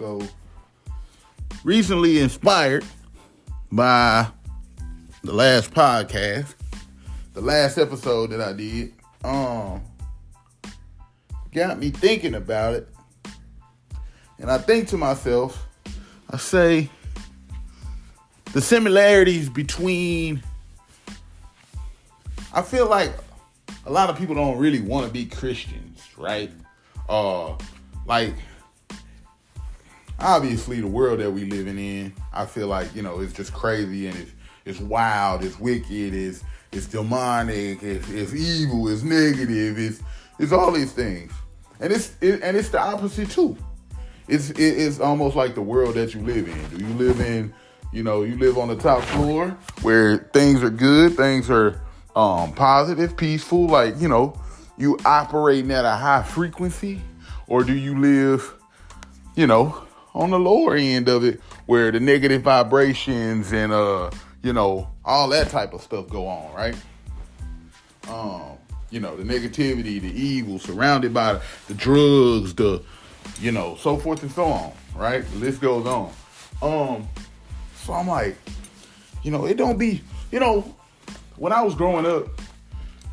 So, recently inspired by the last podcast, the last episode that I did, got me thinking about it. And I think to myself, I say, the similarities between, I feel like a lot of people don't really want to be Christians, right? Like, obviously the world that we living in, I feel like, it's just crazy and it's wild, it's wicked, it's demonic, it's evil, it's negative, it's all these things. And it's the opposite too. It's almost like the world that you live in. Do you live in, you live on the top floor where things are good, things are positive, peaceful, like, you operating at a high frequency? Or do you live, on the lower end of it where the negative vibrations and, all that type of stuff go on, right? The negativity, the evil, surrounded by the drugs, so forth and so on, right? The list goes on. So I'm like, it don't be, when I was growing up,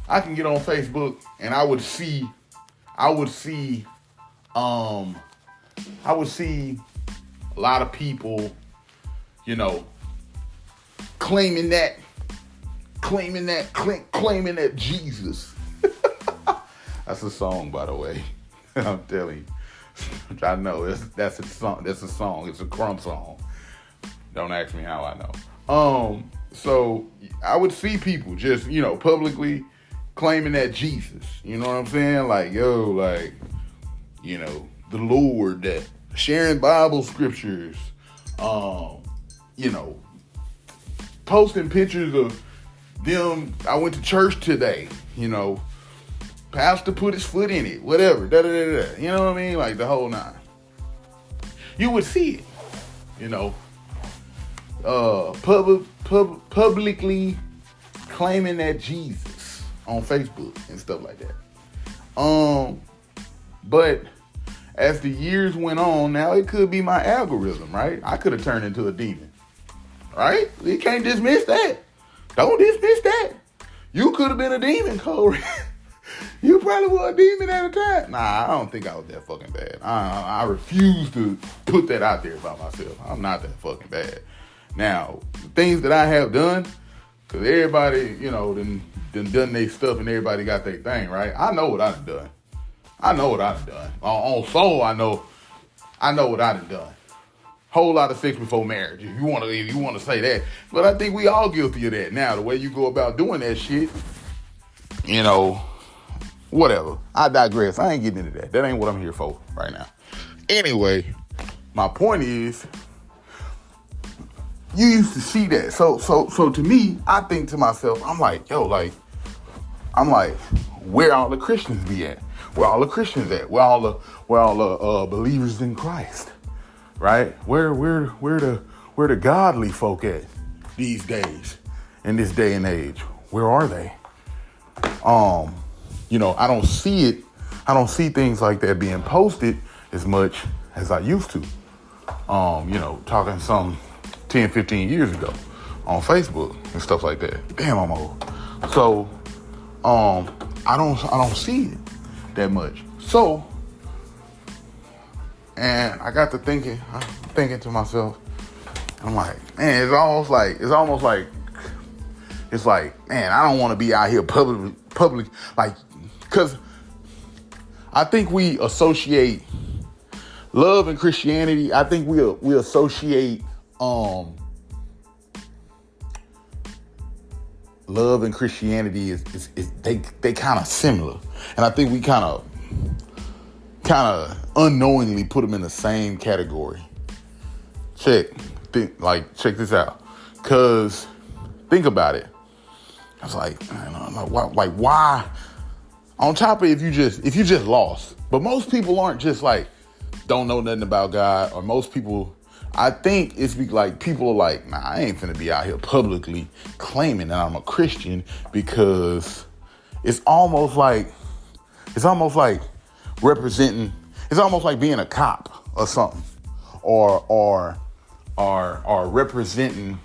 I can get on Facebook and I would see a lot of people, claiming that Jesus. That's a song, by the way. I'm telling you. I know that's a song. That's a song. It's a crumb song. Don't ask me how I know. So I would see people just, publicly claiming that Jesus. You know what I'm saying? Like, the Lord, that sharing Bible scriptures, posting pictures of them. I went to church today, pastor put his foot in it, whatever, You know what I mean? Like the whole nine. You would see it, publicly claiming that Jesus on Facebook and stuff like that. But as the years went on, now it could be my algorithm, right? I could have turned into a demon, right? You can't dismiss that. Don't dismiss that. You could have been a demon, Corey. You probably were a demon at a time. Nah, I don't think I was that fucking bad. I refuse to put that out there about myself. I'm not that fucking bad. Now, the things that I have done, because everybody, done their stuff and everybody got their thing, right? I know what I've done. On soul, I know what I've done. Whole lot of sex before marriage, if you want to say that. But I think we all guilty of that. Now, the way you go about doing that shit, whatever. I digress. I ain't getting into that. That ain't what I'm here for right now. Anyway, my point is, you used to see that. So to me, I think to myself, I'm like, where all the Christians be at? Where all the Christians at? Where all the believers in Christ? Right? Where the godly folk at these days, in this day and age? Where are they? I don't see it. I don't see things like that being posted as much as I used to. Talking some 10, 15 years ago on Facebook and stuff like that. Damn, I'm old. So, I don't see it that much. So, and I got to thinking to myself, I'm like, man, it's almost like, man, I don't want to be out here public, like, because I think we associate love and Christianity. I think we associate love and Christianity is they kind of similar, and I think we kind of unknowingly put them in the same category. Check this out, cause think about it. I was like, why? On top of if you just lost, but most people aren't just like don't know nothing about God, or most people. I think it's like people are like, nah, I ain't finna be out here publicly claiming that I'm a Christian, because it's almost like representing, it's almost like being a cop or something, are representing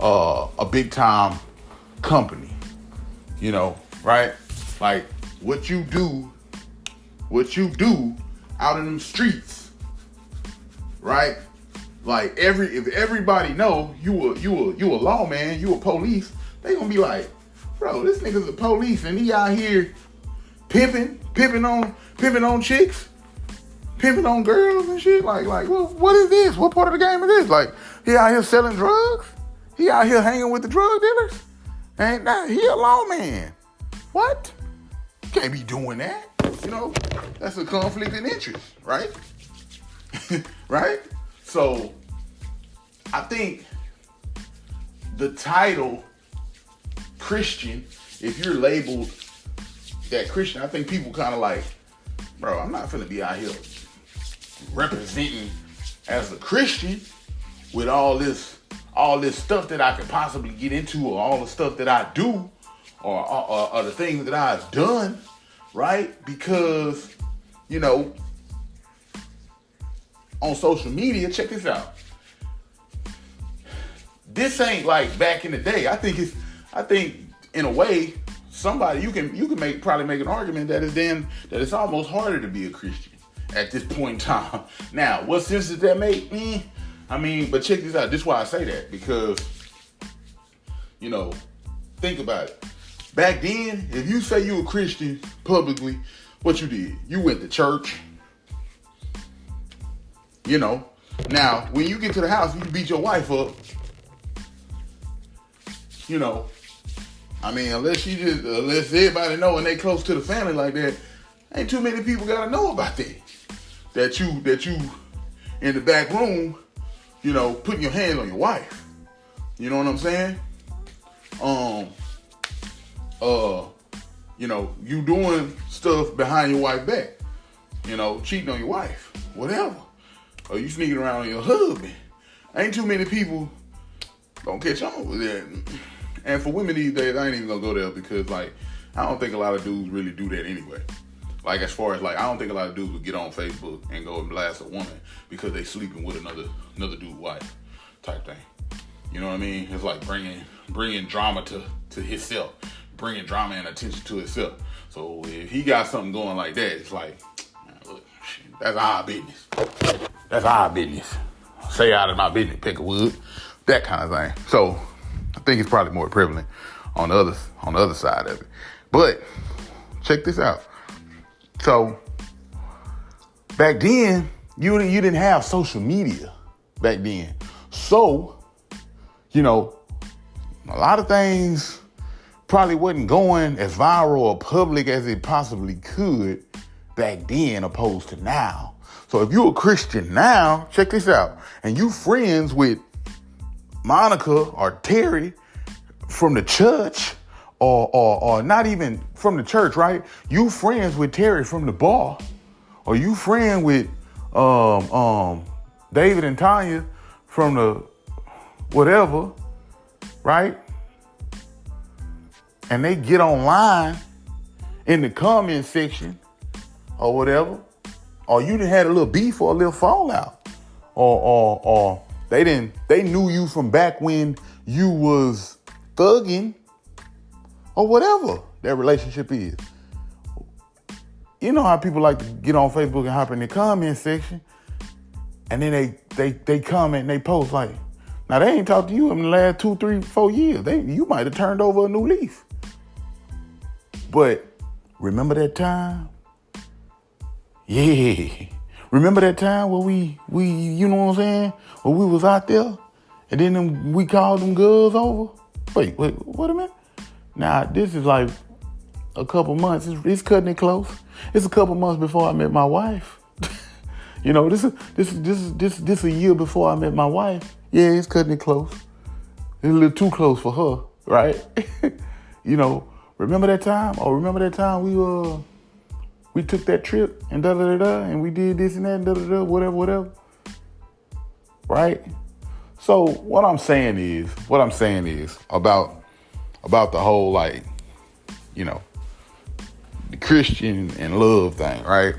a big time company, you know, right? Like what you do out in them streets, right? Like if everybody know you a lawman, you a police, they gonna be like, bro, this nigga's a police and he out here pimping on chicks, pimping on girls and shit. Like, well, what is this? What part of the game is this? Like, he out here selling drugs? He out here hanging with the drug dealers? And he a lawman. What? You can't be doing that. You know, that's a conflict in interest, right? Right? So, I think the title Christian, if you're labeled that Christian, I think people kind of like, bro, I'm not finna be out here representing as a Christian with all this stuff that I could possibly get into, or all the stuff that I do, or the things that I've done, right? Because, you know, on social media, check this out. This ain't like back in the day. I think in a way, somebody you can probably make an argument that it's almost harder to be a Christian at this point in time. Now, what sense does that make? I mean, but check this out. This is why I say that, because, you know, think about it. Back then, if you say you a Christian publicly, what you did? You went to church. You know. Now, when you get to the house, you beat your wife up. You know. I mean, unless everybody know and they close to the family like that, ain't too many people gotta know about that. That you in the back room, you know, putting your hands on your wife. You know what I'm saying? You know, you doing stuff behind your wife's back. You know, cheating on your wife, whatever. Or you sneaking around on your husband. Ain't too many people gonna catch on with that. And for women these days, I ain't even gonna go there because, like, I don't think a lot of dudes really do that anyway. Like, as far as, like, I don't think a lot of dudes would get on Facebook and go and blast a woman because they sleeping with another dude's wife type thing. You know what I mean? It's like bringing drama to himself, bringing drama and attention to himself. So if he got something going like that, it's like, man, look, shit, that's our business. That's our business. Stay out of my business, pick a wood, that kind of thing. So I think it's probably more prevalent on the other side of it. But check this out. So back then, you didn't have social media back then. So, you know, a lot of things probably wasn't going as viral or public as it possibly could back then opposed to now. So if you're a Christian now, check this out, and you friends with Monica or Terry from the church, or not even from the church, right? You friends with Terry from the bar, or you friend with David and Tanya from the whatever, right? And they get online in the comment section or whatever, or you done had a little beef or a little fallout, or they knew you from back when you was thugging, or whatever that relationship is. You know how people like to get on Facebook and hop in the comment section, and then they comment and they post like, now they ain't talked to you in the last 2, 3, 4 years. You might have turned over a new leaf. But remember that time? Yeah. Remember that time where we you know what I'm saying? Where we was out there and then we called them girls over? Wait, a minute. Now, this is like a couple months. It's cutting it close. It's a couple months before I met my wife. You know, this is a year before I met my wife. Yeah, it's cutting it close. It's a little too close for her, right? You know, remember that time? Or remember that time we took that trip and and we did this and that and whatever. Right? So what I'm saying is about the whole, like, you know, the Christian and love thing, right?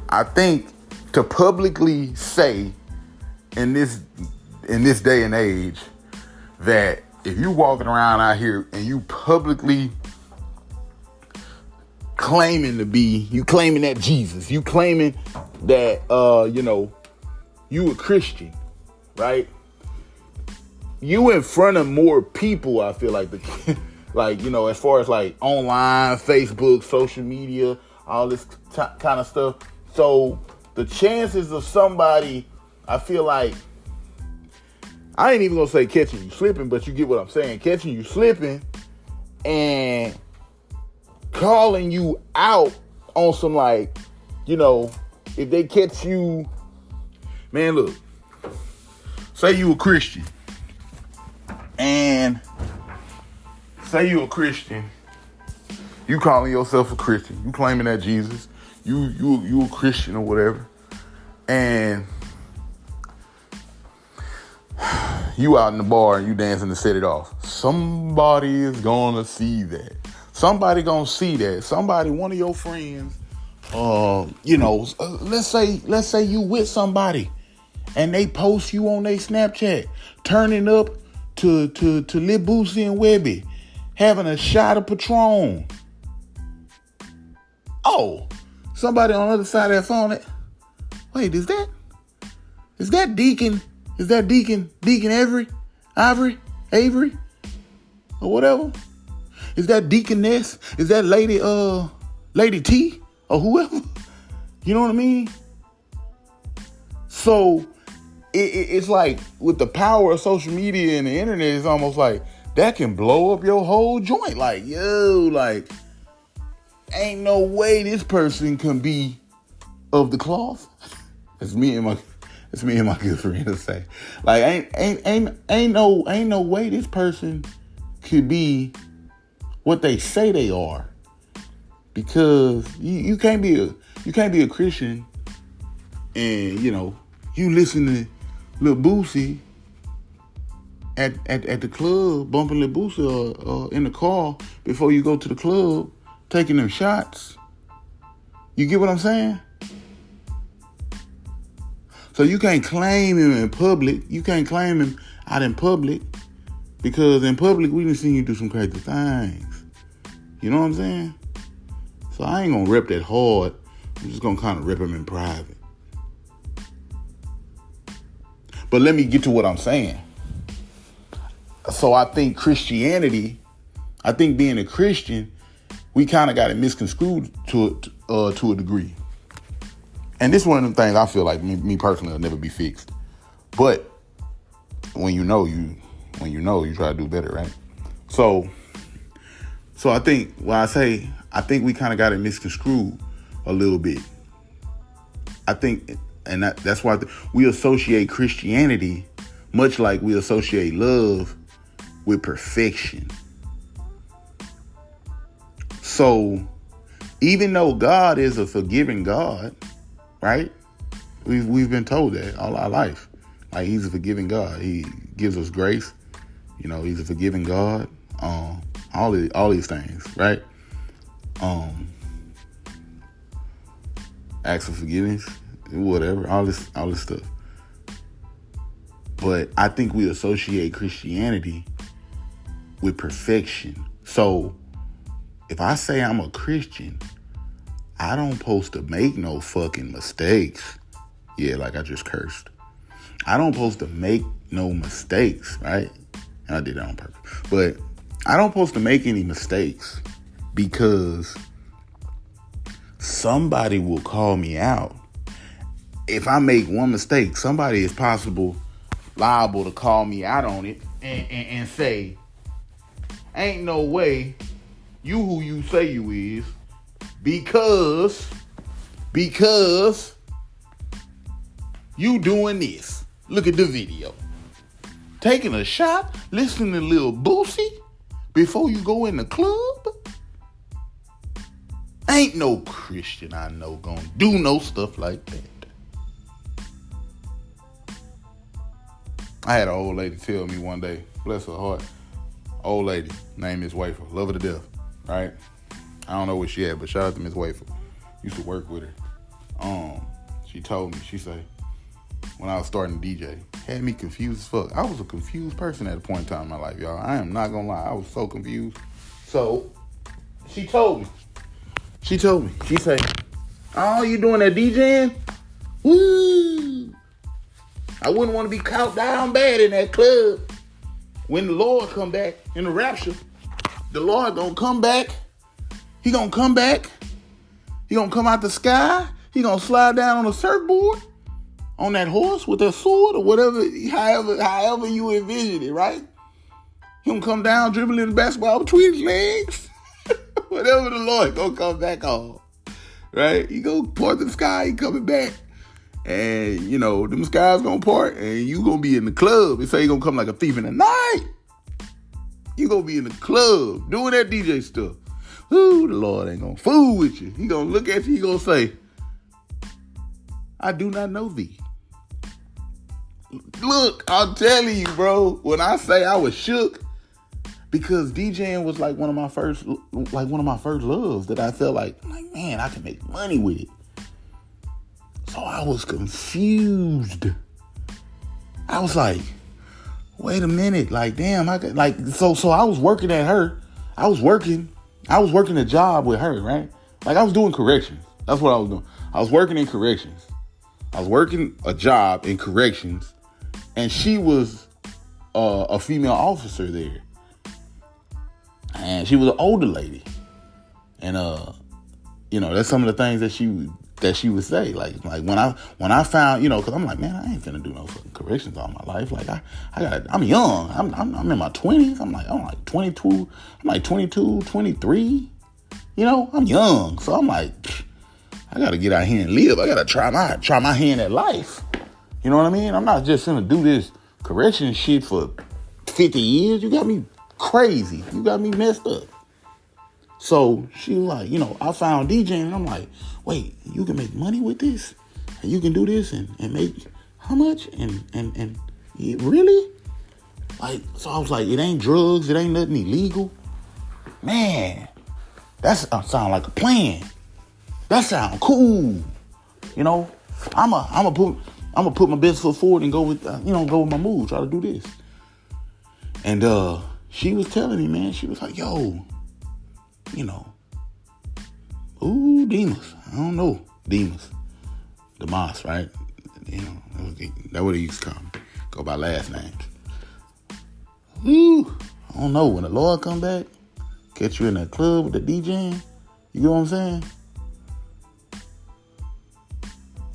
I think to publicly say in this day and age that if you walking around out here and you publicly claiming that Jesus, you claiming that you a Christian, right? You in front of more people, I feel like as far as like online, Facebook, social media, all this kind of stuff. So the chances of somebody, I feel like, I ain't even gonna say catching you slipping, but you get what I'm saying. Catching you slipping and calling you out on some if they catch you, man, look, say you a Christian and you calling yourself a Christian, you claiming that Jesus, you a Christian or whatever, and you out in the bar and you dancing to set it off. Somebody is gonna see that. Somebody gonna see that. Somebody, one of your friends, let's say you with somebody and they post you on their Snapchat, turning up to Lil Boosie and Webby, having a shot of Patron. Oh, somebody on the other side of that phone. Wait, is that Deacon? Is that Deacon Avery, or whatever? Is that Deaconess? Is that Lady T or whoever? You know what I mean? So it's like with the power of social media and the internet, it's almost like that can blow up your whole joint. Like, ain't no way this person can be of the cloth. That's me and my good friend to say. Like, ain't no way this person could be what they say they are, because you can't be a Christian and you listen to Lil Boosie at the club, bumping Lil Boosie or in the car before you go to the club, taking them shots. You get what I'm saying? So you can't claim him in public. You can't claim him out in public, because in public we done seen you do some crazy things. You know what I'm saying? So I ain't gonna rep that hard. I'm just gonna kind of rep him in private. But let me get to what I'm saying. So I think being a Christian, we kind of got it misconstrued to a degree. And this is one of them things I feel like me personally will never be fixed. But when you know, you try to do better, right? So I think we kind of got it misconstrued a little bit. I think, and that's why we associate Christianity much like we associate love with perfection. So even though God is a forgiving God, right? We've been told that all our life. Like, he's a forgiving God. He gives us grace. He's a forgiving God. All these things, right? Acts of forgiveness, whatever, all this stuff. But I think we associate Christianity with perfection. So if I say I'm a Christian, I don't supposed to make no fucking mistakes. Yeah, like I just cursed. I don't supposed to make no mistakes, right? And I did that on purpose. But I don't supposed to make any mistakes, because somebody will call me out. If I make one mistake, somebody is liable to call me out on it and say, ain't no way you who you say you is, because you doing this. Look at the video. Taking a shot, listening to Lil Boosie before you go in the club. Ain't no Christian I know gonna do no stuff like that. I had an old lady tell me one day, bless her heart, old lady, name Miss Wafer, love her to death, right? I don't know where she at, but shout out to Miss Wafer. Used to work with her. She told me, she said, when I was starting to DJ. Had me confused as fuck. I was a confused person at a point in time in my life, y'all. I am not gonna lie. I was so confused. So she told me. She said, "Oh, you doing that DJing? Woo! I wouldn't want to be caught down bad in that club. When the Lord come back in the rapture, the Lord gonna come back. He gonna come back. He gonna come out the sky. He gonna slide down on a surfboard, on that horse with that sword or whatever, however you envision it, right? He gonna come down dribbling the basketball between his legs. Whatever the Lord gonna come back on, right? He gonna part the sky, he coming back. And, you know, them skies gonna part and you gonna be in the club. They say he gonna come like a thief in the night. You gonna be in the club doing that DJ stuff. Ooh, the Lord ain't gonna fool with you. He gonna look at you, he gonna say, I do not know thee. Look, I'm telling you, bro, when I say I was shook, because DJing was like one of my first loves that I felt like, man, I can make money with it. So I was confused. I was like, wait a minute, like, damn, so I was working at her. I was working a job with her, right? Like, I was doing corrections. That's what I was doing. I was working in corrections. I was working a job in corrections, and she was a female officer there. And she was an older lady. And you know, that's some of the things that she would say. Like when I found, you know, because I'm like, man, I ain't finna do no fucking corrections all my life. Like I'm young. I'm in my 20s. I'm like 22. I'm like 22, 23. You know, I'm young. So I'm like, I gotta get out here and live. I gotta try my hand at life. You know what I mean? I'm not just gonna do this correction shit for 50 years. You got me crazy. You got me messed up. So she was like, you know, I found DJing, and I'm like, wait, you can make money with this? And you can do this and make how much? And really? Like, so I was like, it ain't drugs, it ain't nothing illegal. Man, that sound like a plan. That sound cool. You know, I'ma put my best foot forward and go with my move, try to do this. And she was telling me, man, she was like, yo, you know, ooh, Demas. I don't know. Demas. Demas, right? You know, that's what they used to call me. Go by last names. Ooh, I don't know. When the Lord come back, catch you in that club with the DJing, you know what I'm saying?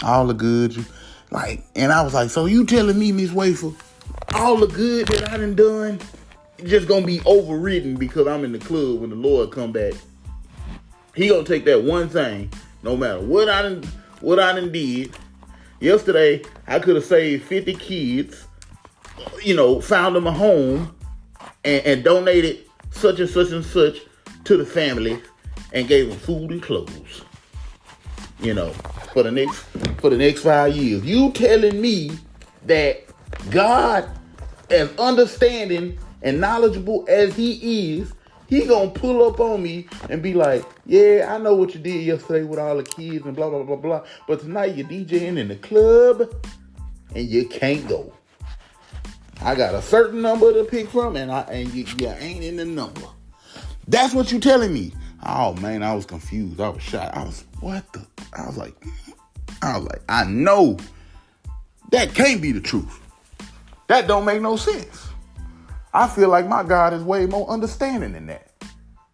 All the good, and I was like, so you telling me, Miss Wafer, all the good that I done just gonna be overridden because I'm in the club when the Lord come back? He gonna take that one thing, no matter what I done did. Yesterday, I could have saved 50 kids, you know, found them a home and donated such and such and such to the family and gave them food and clothes. You know, for the next 5 years. You telling me that God, as understanding and knowledgeable as he is, he gonna pull up on me and be like, yeah, I know what you did yesterday with all the kids and blah, blah, blah, blah. But tonight you're DJing in the club and you can't go. I got a certain number to pick from and you ain't in the number. That's what you telling me. Oh man, I was confused. I was shocked. I was like, I know that can't be the truth. That don't make no sense. I feel like my God is way more understanding than that.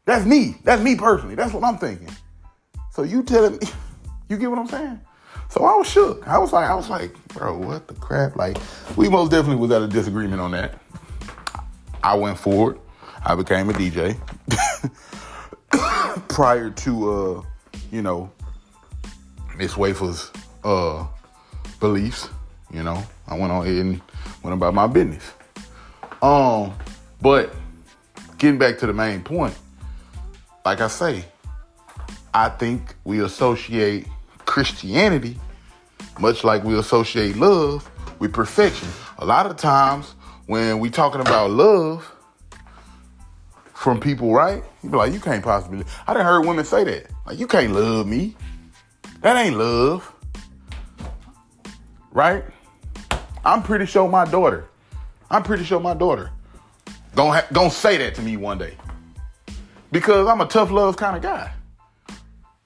That's me. That's me personally. That's what I'm thinking. So you telling me, you get what I'm saying? So I was shook. I was like, bro, what the crap? Like, we most definitely was at a disagreement on that. I went forward. I became a DJ. Prior to, Miss Wafer's beliefs, you know, I went on ahead and went about my business. But getting back to the main point, like I say, I think we associate Christianity, much like we associate love, with perfection. A lot of times when we talking about love from people, right? You be like, you can't possibly. I done heard women say that. Like, you can't love me. That ain't love. Right? I'm pretty sure my daughter gonna say that to me one day. Because I'm a tough love kind of guy.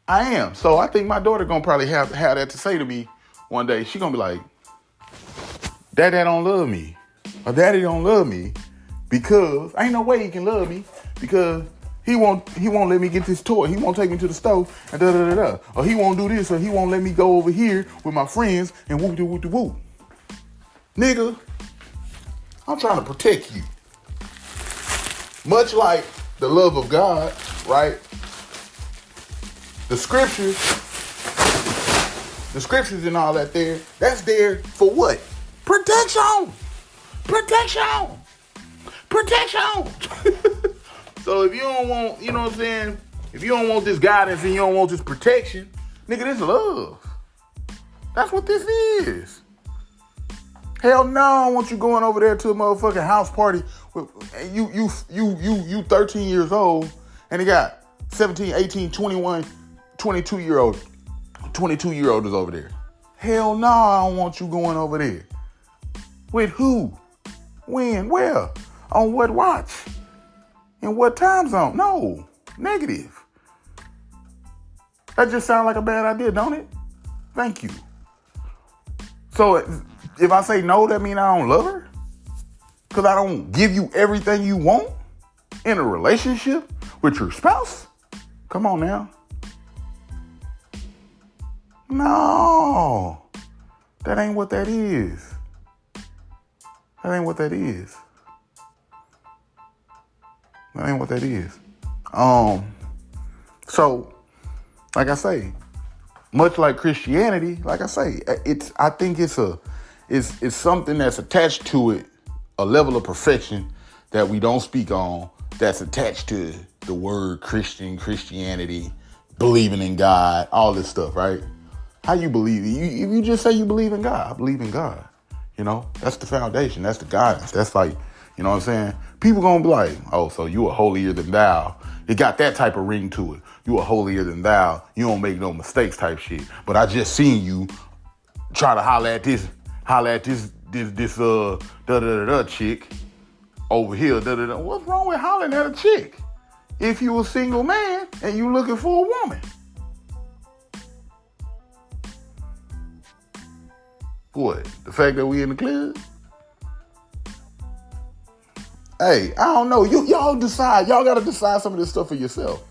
I am. So I think my daughter gonna probably have that to say to me one day. She gonna be like, Dad don't love me. Or Daddy don't love me because ain't no way he can love me because he won't let me get this toy. He won't take me to the store and da. Or he won't do this or he won't let me go over here with my friends and whoop. Nigga, I'm trying to protect you. Much like the love of God, right? The scriptures and all that that's there for what? Protection. So if you don't want, you know what I'm saying? If you don't want this guidance and you don't want this protection, nigga, this love. That's what this is. Hell no, I don't want you going over there to a motherfucking house party. You 13 years old and they got 17, 18, 21, 22-year-old. 22-year-old is over there. Hell no, I don't want you going over there. With who? When? Where? On what watch? In what time zone? No. Negative. That just sounds like a bad idea, don't it? Thank you. So if I say no, that means I don't love her? Because I don't give you everything you want in a relationship with your spouse? Come on now. No. That ain't what that is. That ain't what that is. So, like I say, much like Christianity, like I say, I think it's something that's attached to it, a level of perfection that we don't speak on, that's attached to the word Christianity, believing in God, all this stuff, right? How you believe? If you just say you believe in God, I believe in God. You know, that's the foundation. That's the guidance. That's like, you know what I'm saying? People gonna be like, oh, so you are holier than thou. It got that type of ring to it. You are holier than thou. You don't make no mistakes type shit. But I just seen you try to holler at this chick over here. What's wrong with hollering at a chick? If you a single man and you looking for a woman. What? The fact that we in the club? Hey, I don't know. Y'all decide. Y'all gotta decide some of this stuff for yourself.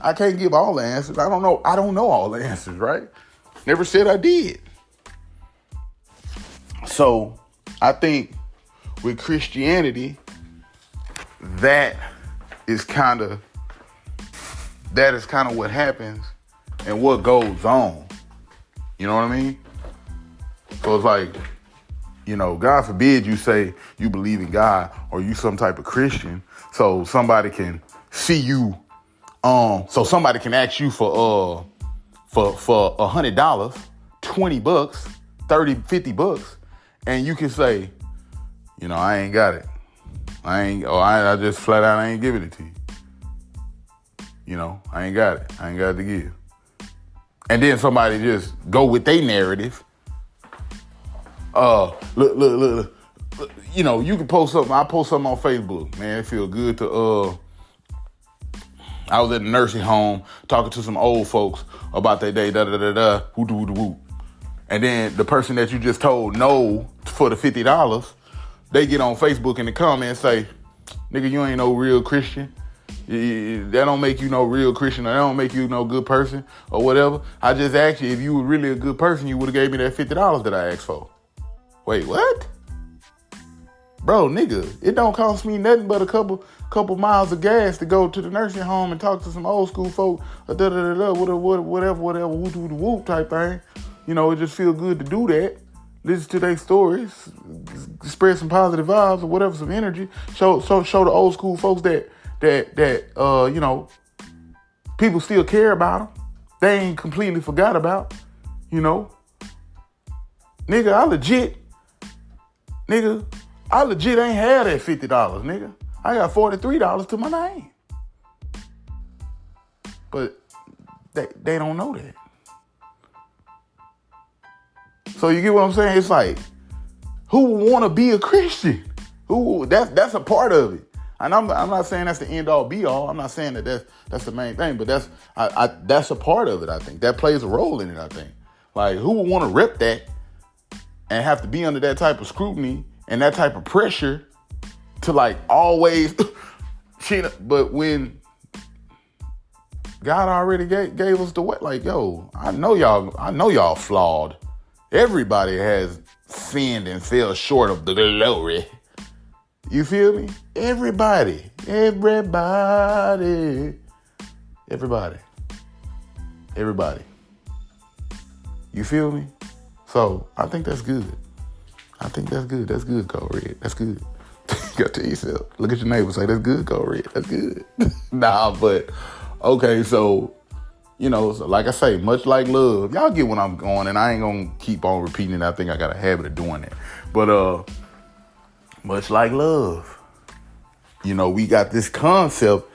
I can't give all the answers. I don't know all the answers, right? Never said I did. So I think with Christianity, that is kind of what happens and what goes on. You know what I mean? So it's like, you know, God forbid you say you believe in God or you some type of Christian, so somebody can see you. So somebody can ask you for $100, $20, $30, $50, and you can say, you know, I ain't got it. I just flat out ain't giving it to you. You know, I ain't got it. I ain't got it to give. And then somebody just go with their narrative. Look. You know, you can post something. I post something on Facebook. Man, it feel good to, I was at a nursing home talking to some old folks about their day, whoop. And then the person that you just told no for the $50, they get on Facebook in the comments say, nigga, you ain't no real Christian. That don't make you no real Christian, or that don't make you no good person, or whatever. I just asked you, if you were really a good person, you would have gave me that $50 that I asked for. Wait, what? Bro, nigga, it don't cost me nothing but a couple miles of gas to go to the nursing home and talk to some old school folk, whatever, whoop type thing. You know, it just feel good to do that. Listen to their stories, spread some positive vibes or whatever, some energy. Show the old school folks that you know, people still care about them. They ain't completely forgot about, you know. Nigga, I legit ain't had that $50, nigga. I got $43 to my name. But they don't know that. So you get what I'm saying? It's like, who would want to be a Christian? That's a part of it. And I'm not saying that's the end all be all. I'm not saying that's the main thing, but that's a part of it. I think that plays a role in it. I think, like, who would want to rep that and have to be under that type of scrutiny and that type of pressure to, like, always shit. But when God already gave us the way, like, yo, I know y'all flawed. Everybody has sinned and fell short of the glory. You feel me? Everybody. You feel me? So I think that's good. That's good, Code Red. That's good. You got to yourself. Look at your neighbor, say, that's good, Code Red. That's good. Nah, but okay, so, you know, so like I say, much like love, y'all get when I'm going, and I ain't gonna keep on repeating it. I think I got a habit of doing that. But much like love, you know, we got this concept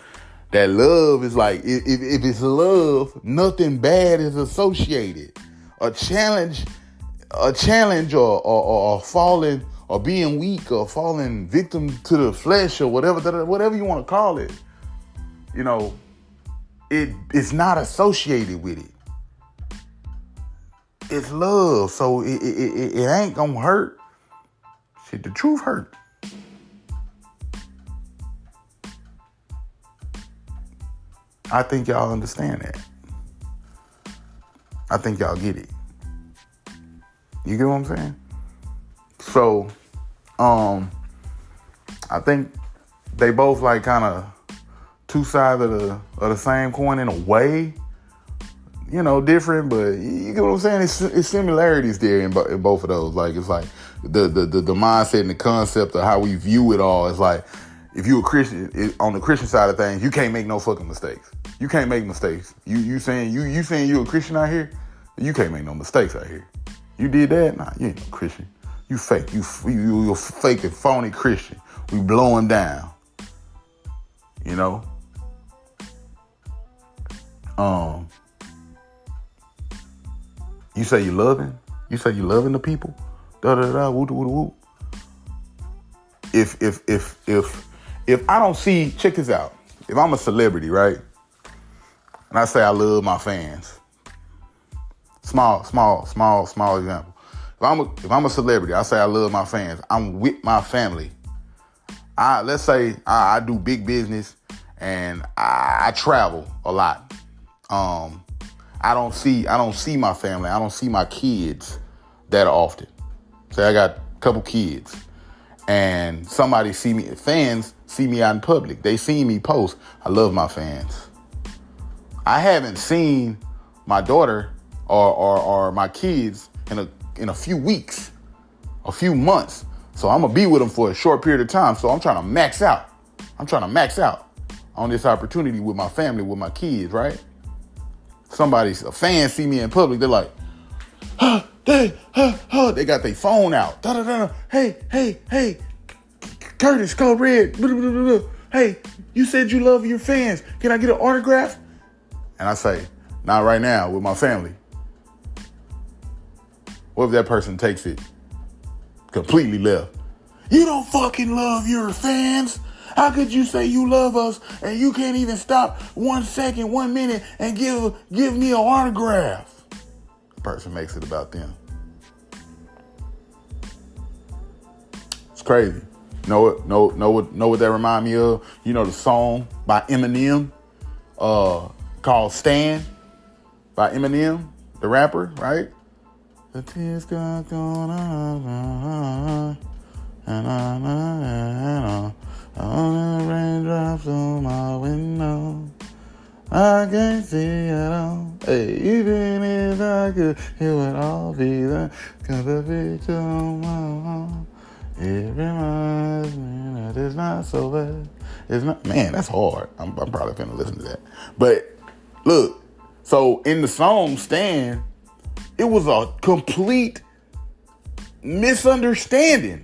that love is like, if it's love, nothing bad is associated. A challenge or falling or being weak or falling victim to the flesh or whatever you want to call it, you know, it's not associated with it. It's love, so it ain't gonna hurt. Shit, the truth hurt. I think y'all understand that. I think y'all get it. You get what I'm saying? So, I think they both like kind of two sides of the same coin in a way. You know, different, but you get what I'm saying? It's similarities there in both of those. Like, it's like the mindset and the concept of how we view it all. It's like, if you a Christian, on the Christian side of things, you can't make no fucking mistakes. You can't make mistakes. You saying you a Christian out here? You can't make no mistakes out here. You did that? Nah, you ain't no Christian. You fake. You a fake and phony Christian. We blowing down. You know? You say you loving? You say you loving the people? Woo, woo, woo. If I don't see, check this out. If I'm a celebrity, right? And I say I love my fans. Small example. If I'm a celebrity, I say I love my fans. I'm with my family. Let's say I do big business and I travel a lot. I don't see my family. I don't see my kids that often. Say I got a couple kids and fans see me out in public. They see me post. I love my fans. I haven't seen my daughter or my kids in a few weeks, a few months. So I'm gonna be with them for a short period of time. So I'm trying to max out. On this opportunity with my family, with my kids, right? A fan see me in public, they're like, they got their phone out. Hey, Curtis, Code Red. Hey, you said you love your fans. Can I get an autograph? And I say, not right now with my family. What if that person takes it completely left? You don't fucking love your fans. How could you say you love us and you can't even stop 1 second, 1 minute and give me an autograph? The person makes it about them. It's crazy. Know what that remind me of? You know the song by Eminem, called Stan, by Eminem, the rapper, right? The tears got going on, and all the raindrops on my window. I can't see it all. Hey, even if I could, it would all be there. 'Cause the picture on my wall, it reminds me that it's not so bad. It's not, man, that's hard. I'm probably gonna listen to that. But look, so in the song Stan, it was a complete misunderstanding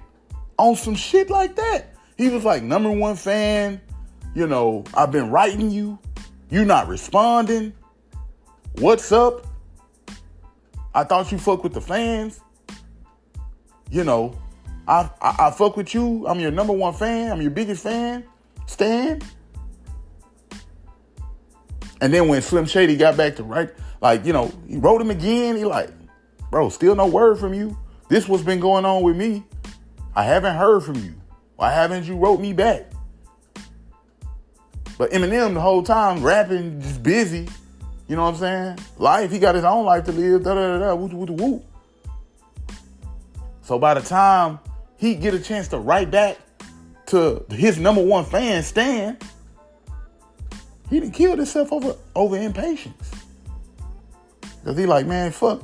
on some shit like that. He was like, #1 fan, you know, I've been writing you. You not responding. What's up? I thought you fuck with the fans. You know, I fuck with you. I'm your number one fan. I'm your biggest fan. Stan. And then when Slim Shady got back to right, like, you know, he wrote him again. He like, bro, still no word from you. This what's been going on with me. I haven't heard from you. Why haven't you wrote me back? But Eminem the whole time rapping, just busy. You know what I'm saying? Life, he got his own life to live. Da da da da. Woo woo woo. So by the time he get a chance to write back to his number one fan, Stan, he done killed himself over impatience. Cause he like, man, fuck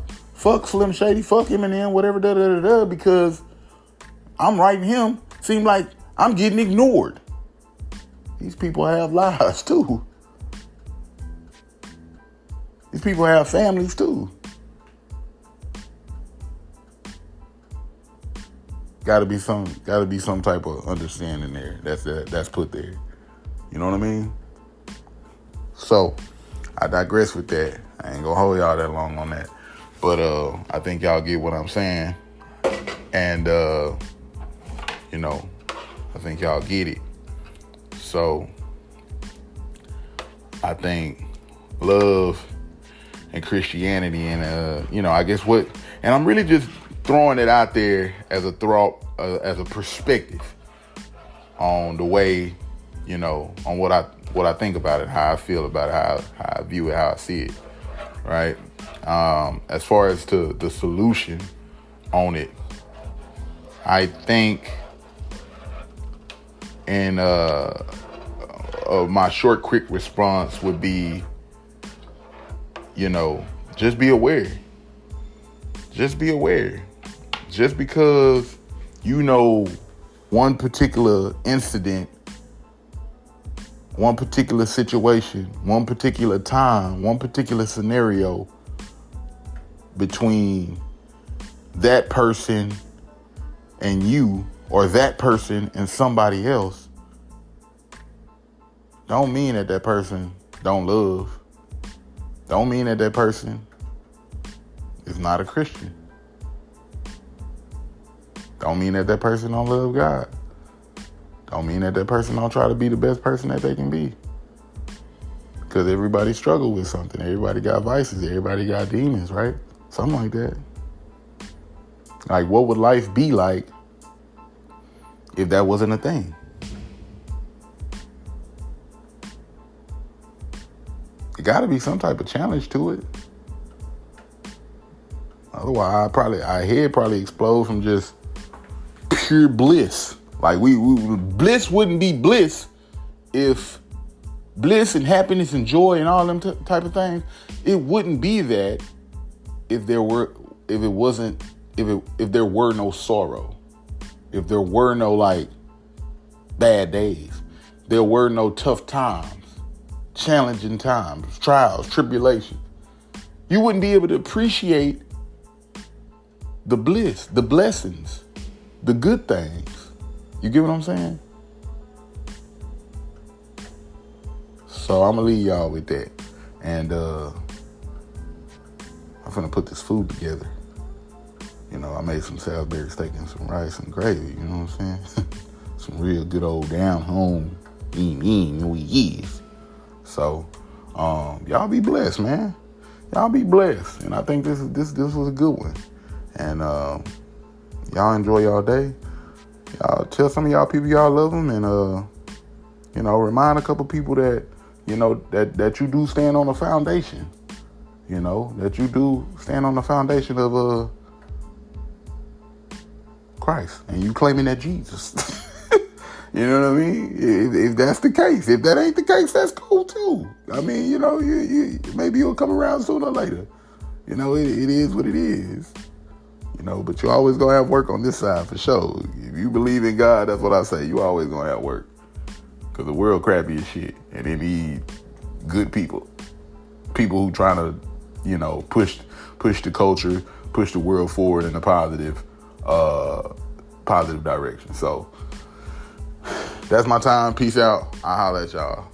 Slim Shady, fuck Eminem, whatever, da da da da. Because I'm writing him. Seem like I'm getting ignored. These people have lives too. These people have families too. Gotta be some type of understanding there. That's put there. You know what I mean? So I digress with that. I ain't gonna hold y'all that long on that. But I think y'all get what I'm saying. And you know, I think y'all get it. So I think love and Christianity and you know, I guess what, and I'm really just throwing it out there as a thought, as a perspective on the way, you know, on what I think about it, how I feel about it, how I view it, how I see it, right? As far as to the solution on it, I think in my short, quick response would be, you know, just be aware. Just be aware. Just because you know one particular incident, one particular situation, one particular time, one particular scenario between that person and you, or that person and somebody else, don't mean that that person don't love. Don't mean that that person is not a Christian. Don't mean that that person don't love God. Don't mean that that person don't try to be the best person that they can be. Because everybody struggle with something. Everybody got vices. Everybody got demons, right? Something like that. Like, what would life be like if that wasn't a thing? There got to be some type of challenge to it. Otherwise, our head probably explode from just pure bliss. Like bliss wouldn't be bliss if bliss and happiness and joy and all them type of things. It wouldn't be that if there were no sorrow, if there were no like bad days, there were no tough times, challenging times, trials, tribulations. You wouldn't be able to appreciate the bliss, the blessings, the good things. You get what I'm saying? So I'm gonna leave y'all with that. And I'm gonna put this food together. You know, I made some Salisbury steak and some rice and gravy, you know what I'm saying? Some real good old down home yes. So y'all be blessed, man. Y'all be blessed. And I think this was a good one. And y'all enjoy y'all day. Y'all tell some of y'all people y'all love them, and you know, remind a couple people that, you know, that you do stand on the foundation. You know, that you do stand on the foundation of Christ, and you claiming that Jesus. You know what I mean? If that's the case, if that ain't the case, that's cool too. I mean, you know, you maybe you'll come around sooner or later. You know, it is what it is. You know, but you always gonna have work on this side for sure. If you believe in God, that's what I say. You always gonna have work. Cause the world crappy as shit, and they need good people. People who trying to, you know, push the culture, push the world forward in a positive direction. So that's my time. Peace out. I'll holler at y'all.